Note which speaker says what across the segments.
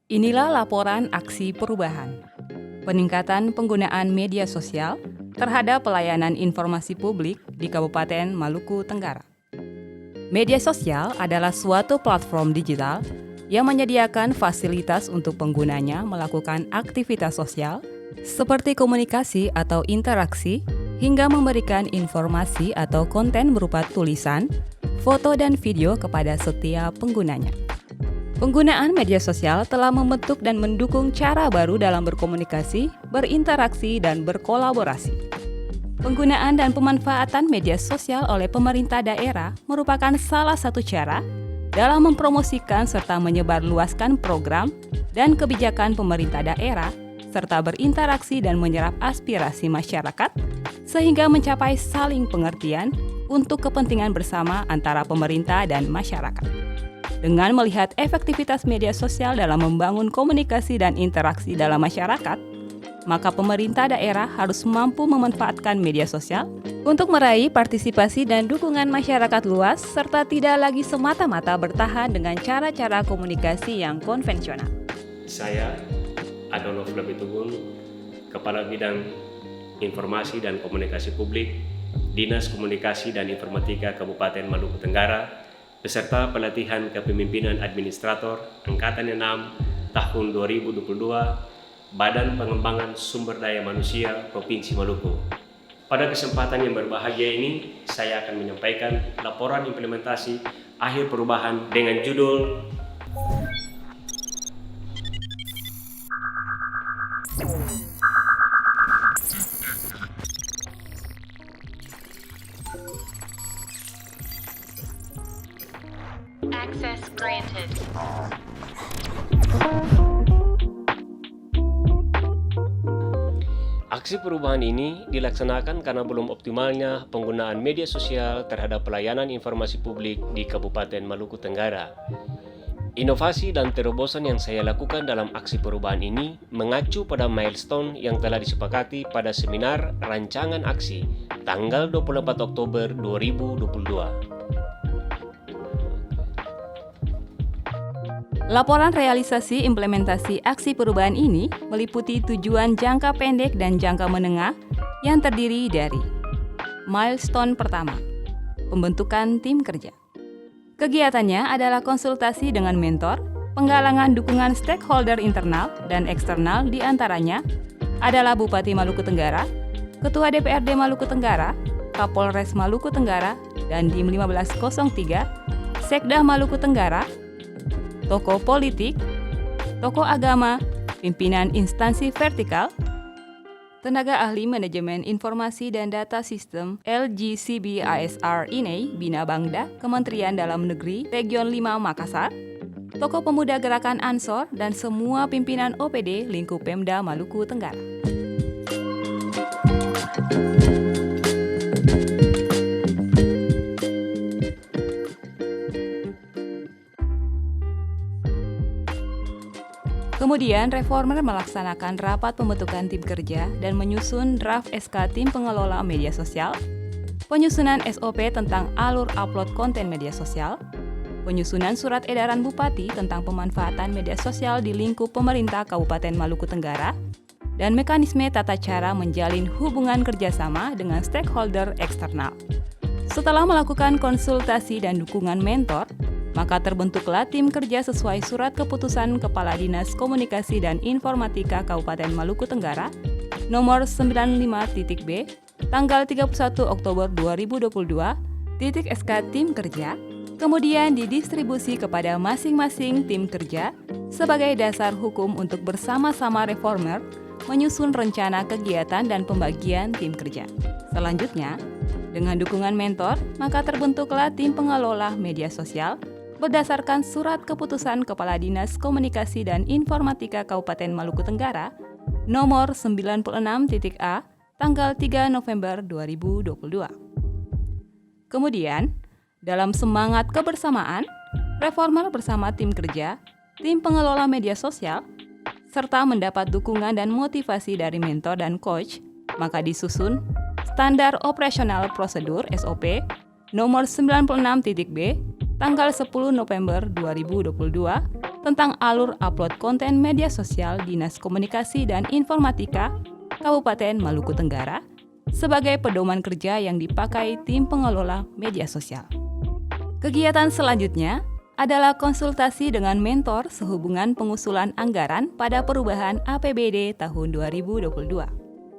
Speaker 1: Inilah laporan aksi perubahan. Peningkatan penggunaan media sosial terhadap pelayanan informasi publik di Kabupaten Maluku Tenggara. Media sosial adalah suatu platform digital yang menyediakan fasilitas untuk penggunanya melakukan aktivitas sosial seperti komunikasi atau interaksi hingga memberikan informasi atau konten berupa tulisan, foto, dan video kepada setiap penggunanya. Penggunaan media sosial telah membentuk dan mendukung cara baru dalam berkomunikasi, berinteraksi, dan berkolaborasi. Penggunaan dan pemanfaatan media sosial oleh pemerintah daerah merupakan salah satu cara dalam mempromosikan serta menyebarluaskan program dan kebijakan pemerintah daerah, serta berinteraksi dan menyerap aspirasi masyarakat, sehingga mencapai saling pengertian untuk kepentingan bersama antara pemerintah dan masyarakat. Dengan melihat efektivitas media sosial dalam membangun komunikasi dan interaksi dalam masyarakat, maka pemerintah daerah harus mampu memanfaatkan media sosial untuk meraih partisipasi dan dukungan masyarakat luas, serta tidak lagi semata-mata bertahan dengan cara-cara komunikasi yang konvensional.
Speaker 2: Saya, Adolf Lebitubun, Kepala Bidang Informasi dan Komunikasi Publik, Dinas Komunikasi dan Informatika Kabupaten Maluku Tenggara, beserta pelatihan kepemimpinan administrator Angkatan 6 tahun 2022, Badan Pengembangan Sumber Daya Manusia Provinsi Maluku. Pada kesempatan yang berbahagia ini, saya akan menyampaikan laporan implementasi akhir perubahan dengan judul
Speaker 3: Access granted.
Speaker 2: Aksi perubahan ini dilaksanakan karena belum optimalnya penggunaan media sosial terhadap pelayanan informasi publik di Kabupaten Maluku Tenggara. Inovasi dan terobosan yang saya lakukan dalam aksi perubahan ini mengacu pada milestone yang telah disepakati pada seminar rancangan aksi tanggal 24 Oktober 2022.
Speaker 1: Laporan realisasi implementasi aksi perubahan ini meliputi tujuan jangka pendek dan jangka menengah yang terdiri dari milestone pertama, pembentukan tim kerja. Kegiatannya adalah konsultasi dengan mentor, penggalangan dukungan stakeholder internal dan eksternal, di antaranya adalah Bupati Maluku Tenggara, Ketua DPRD Maluku Tenggara, Kapolres Maluku Tenggara, dan Dim 1503, Sekda Maluku Tenggara, tokoh politik, tokoh agama, pimpinan instansi vertikal, tenaga ahli manajemen informasi dan data sistem LGCB ASR INE Bina Bangda, Kementerian Dalam Negeri Region 5 Makassar, tokoh pemuda gerakan Ansor, dan semua pimpinan OPD lingkup Pemda Maluku Tenggara. Kemudian, reformer melaksanakan rapat pembentukan tim kerja dan menyusun draft SK tim pengelola media sosial, penyusunan SOP tentang alur upload konten media sosial, penyusunan surat edaran Bupati tentang pemanfaatan media sosial di lingkup pemerintah Kabupaten Maluku Tenggara, dan mekanisme tata cara menjalin hubungan kerjasama dengan stakeholder eksternal. Setelah melakukan konsultasi dan dukungan mentor, maka terbentuklah tim kerja sesuai surat keputusan Kepala Dinas Komunikasi dan Informatika Kabupaten Maluku Tenggara nomor 95.B tanggal 31 Oktober 2022 SK tim kerja, kemudian didistribusi kepada masing-masing tim kerja sebagai dasar hukum untuk bersama-sama reformer menyusun rencana kegiatan dan pembagian tim kerja. Selanjutnya, dengan dukungan mentor, maka terbentuklah tim pengelola media sosial berdasarkan surat keputusan Kepala Dinas Komunikasi dan Informatika Kabupaten Maluku Tenggara nomor 96.A tanggal 3 November 2022. Kemudian, dalam semangat kebersamaan, reformer bersama tim kerja, tim pengelola media sosial, serta mendapat dukungan dan motivasi dari mentor dan coach, maka disusun Standar Operasional Prosedur SOP nomor 96.B tanggal 10 November 2022 tentang alur upload konten media sosial Dinas Komunikasi dan Informatika Kabupaten Maluku Tenggara sebagai pedoman kerja yang dipakai tim pengelola media sosial. Kegiatan selanjutnya adalah konsultasi dengan mentor sehubungan pengusulan anggaran pada perubahan APBD tahun 2022.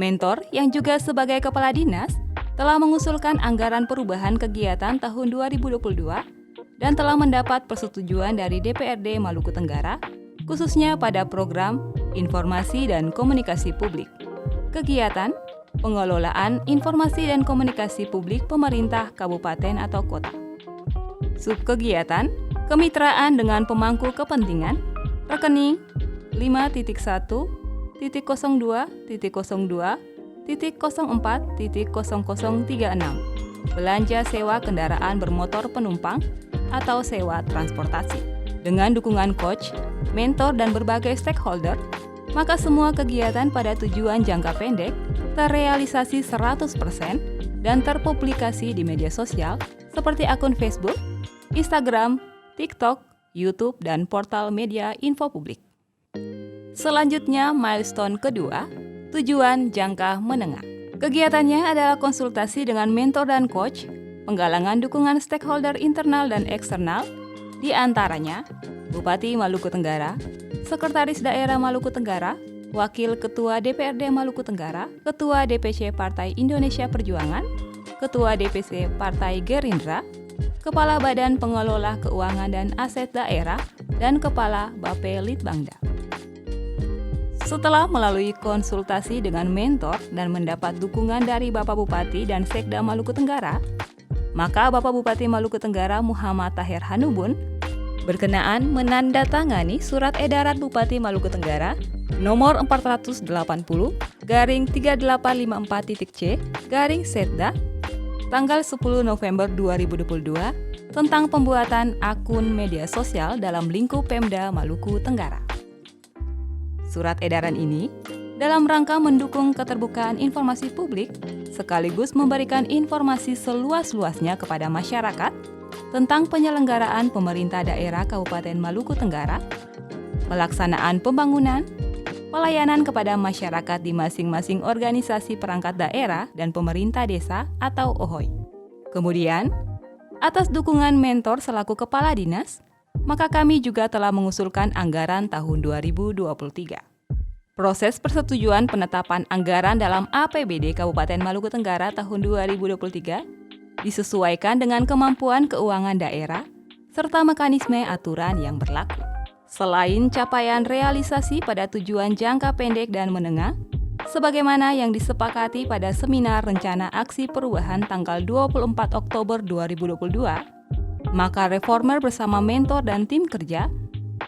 Speaker 1: Mentor yang juga sebagai kepala dinas telah mengusulkan anggaran perubahan kegiatan tahun 2022 dan telah mendapat persetujuan dari DPRD Maluku Tenggara, khususnya pada program Informasi dan Komunikasi Publik. Kegiatan pengelolaan informasi dan komunikasi publik pemerintah kabupaten atau kota. Subkegiatan kemitraan dengan pemangku kepentingan, rekening 5.1.02.02.04.0036, belanja sewa kendaraan bermotor penumpang atau sewa transportasi. Dengan dukungan coach, mentor, dan berbagai stakeholder, maka semua kegiatan pada tujuan jangka pendek terrealisasi 100% dan terpublikasi di media sosial seperti akun Facebook, Instagram, TikTok, YouTube, dan portal media info publik. Selanjutnya, milestone kedua, tujuan jangka menengah. Kegiatannya adalah konsultasi dengan mentor dan coach, penggalangan dukungan stakeholder internal dan eksternal, di antaranya Bupati Maluku Tenggara, Sekretaris Daerah Maluku Tenggara, Wakil Ketua DPRD Maluku Tenggara, Ketua DPC Partai Indonesia Perjuangan, Ketua DPC Partai Gerindra, Kepala Badan Pengelola Keuangan dan Aset Daerah, dan Kepala Bapelitbangda. Setelah melalui konsultasi dengan mentor dan mendapat dukungan dari Bapak Bupati dan Sekda Maluku Tenggara, maka Bapak Bupati Maluku Tenggara Muhammad Tahir Hanubun berkenaan menandatangani Surat Edaran Bupati Maluku Tenggara nomor 480-3854.C tanggal 10 November 2022 tentang pembuatan akun media sosial dalam lingkup Pemda Maluku Tenggara. Surat edaran ini dalam rangka mendukung keterbukaan informasi publik sekaligus memberikan informasi seluas-luasnya kepada masyarakat tentang penyelenggaraan pemerintah daerah Kabupaten Maluku Tenggara, pelaksanaan pembangunan, pelayanan kepada masyarakat di masing-masing organisasi perangkat daerah dan pemerintah desa atau OHOI. Kemudian, atas dukungan mentor selaku kepala dinas, maka kami juga telah mengusulkan anggaran tahun 2023. Proses persetujuan penetapan anggaran dalam APBD Kabupaten Maluku Tenggara tahun 2023 disesuaikan dengan kemampuan keuangan daerah serta mekanisme aturan yang berlaku. Selain capaian realisasi pada tujuan jangka pendek dan menengah, sebagaimana yang disepakati pada seminar rencana aksi perubahan tanggal 24 Oktober 2022, maka Reformer bersama mentor dan tim kerja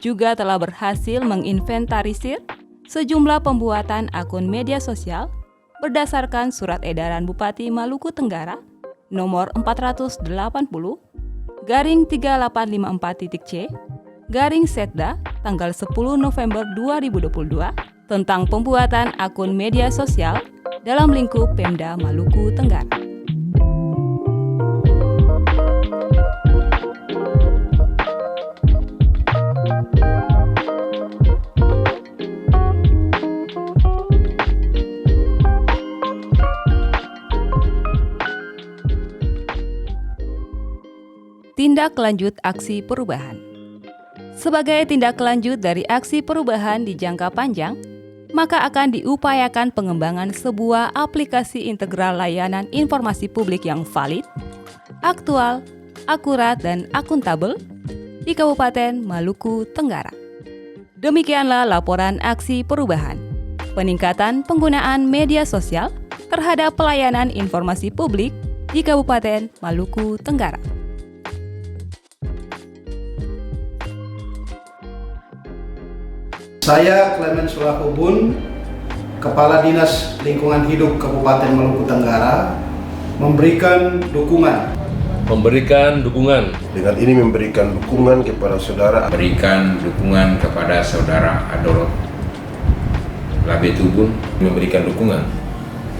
Speaker 1: juga telah berhasil menginventarisir sejumlah pembuatan akun media sosial berdasarkan Surat Edaran Bupati Maluku Tenggara nomor 480/3854.C Setda tanggal 10 November 2022 tentang pembuatan akun media sosial dalam lingkup Pemda Maluku Tenggara. Tindak lanjut aksi perubahan. Sebagai tindak lanjut dari aksi perubahan di jangka panjang, maka akan diupayakan pengembangan sebuah aplikasi integral layanan informasi publik yang valid, aktual, akurat, dan akuntabel di Kabupaten Maluku Tenggara. Demikianlah laporan aksi perubahan, peningkatan penggunaan media sosial terhadap pelayanan informasi publik di Kabupaten Maluku Tenggara.
Speaker 3: Saya Clement Sulahubun, Kepala Dinas Lingkungan Hidup Kabupaten Maluku Tenggara, memberikan dukungan.
Speaker 4: Dengan ini memberikan dukungan kepada saudara.
Speaker 5: Berikan dukungan kepada saudara Adolf Labetubun.
Speaker 4: Memberikan dukungan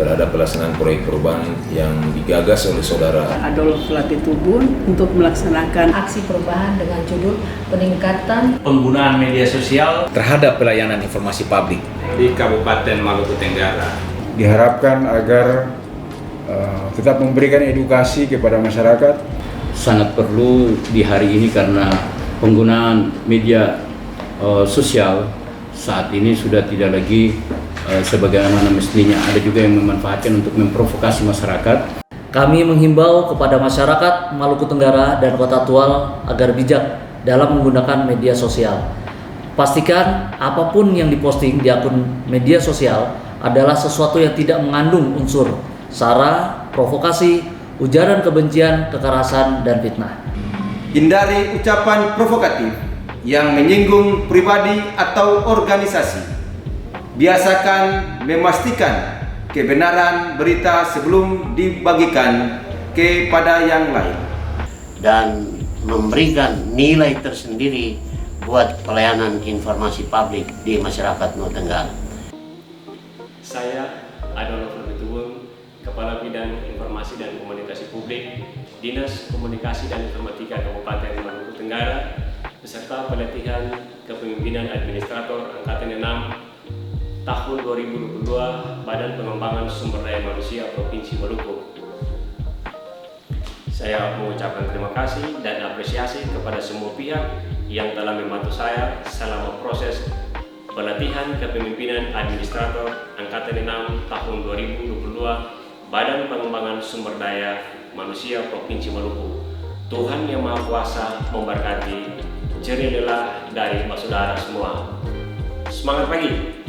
Speaker 5: terhadap pelaksanaan proyek perubahan yang digagas oleh Saudara
Speaker 6: Adolf Lapitubun untuk melaksanakan
Speaker 7: aksi perubahan dengan judul peningkatan
Speaker 8: penggunaan media sosial
Speaker 5: terhadap pelayanan informasi publik
Speaker 8: di Kabupaten Maluku Tenggara.
Speaker 9: Diharapkan agar tetap memberikan edukasi kepada masyarakat.
Speaker 10: Sangat perlu di hari ini karena penggunaan media sosial saat ini sudah tidak lagi sebagaimana mestinya. Ada juga yang memanfaatkan untuk memprovokasi masyarakat.
Speaker 11: Kami menghimbau kepada masyarakat Maluku Tenggara dan Kota Tual agar bijak dalam menggunakan media sosial. Pastikan apapun yang diposting di akun media sosial adalah sesuatu yang tidak mengandung unsur sara, provokasi, ujaran kebencian, kekerasan, dan fitnah.
Speaker 12: Hindari ucapan provokatif yang menyinggung pribadi atau organisasi. Biasakan memastikan kebenaran berita sebelum dibagikan kepada yang lain.
Speaker 13: Dan memberikan nilai tersendiri buat pelayanan informasi publik di masyarakat Nusa Tenggara.
Speaker 2: Saya Adolf Lapitubun, Kepala Bidang Informasi dan Komunikasi Publik, Dinas Komunikasi dan Informatika Kabupaten Maluku Tenggara, beserta pelatihan kepemimpinan administrator Angkatan 6 tahun 2022 Badan Pengembangan Sumber Daya Manusia Provinsi Maluku. Saya mengucapkan terima kasih dan apresiasi kepada semua pihak yang telah membantu saya selama proses pelatihan kepemimpinan administrator Angkatan 6 tahun 2022 Badan Pengembangan Sumber Daya Manusia Provinsi Maluku. Tuhan Yang Maha Kuasa memberkati. Jerilah dari saudara semua. Semangat pagi!